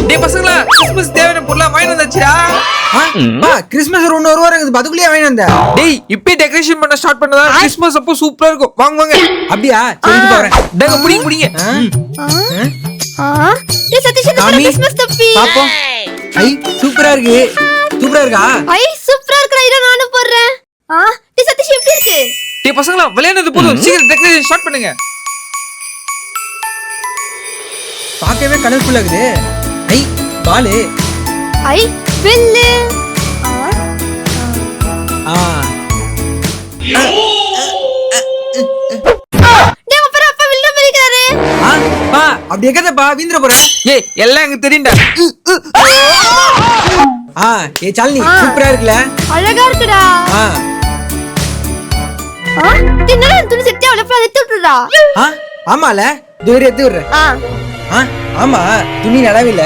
டேய் பசங்களா கிறிஸ்மஸ் தேவையான பொருளா வாங்கி வந்தாச்சுடா. கிறிஸ்மஸ் ஒன்னு ஒரு வாரம் இருக்குது, அதுக்குள்ளேயே வாங்கி வந்த. டேய் இப்பே டெக்கரேஷன் பண்ண ஸ்டார்ட் பண்ணதா கிறிஸ்மஸ் அப்போ சூப்பரா இருக்கும். வாங்க வாங்க. அப்படியா? சரி போறேன். டேங்க புடிங்க புடிங்க. டேய் சதீஷ் இந்த கிறிஸ்மஸ் தொப்பி பாப்போம். ஐ சூப்பரா இருக்கு. சூப்பரா இருக்கா? ஐ சூப்பரா இருக்குடா, இத நானும் போடுறேன். டேய் சதீஷ் எப்படி இருக்கு? டேய் பசங்களா விளையாடுறது போதும், சீக்கிரம் டெக்கரேஷன் ஸ்டார்ட் பண்ணுங்க. பார்க்கவே கலர்ஃபுல்லா இருக்குது. ஐ பாலு. ஐ வில்லு. டேய் அப்பா அப்பா வில்ல மரிக்காரே. பா அப்படி எக்கதப்பா வீந்திர போற. ஏய் எல்லாம் எனக்கு தெரியும்டா. ஏ சாலினி சூப்பரா இருக்குல? அழகா இருக்குடா. தின்னல துணி செட்டே அவ்வளவு எடுத்து விட்டுடா. ஆமால தூர எடுத்து விடுறேன். ஆமா துணி நல்லாவே இல்ல.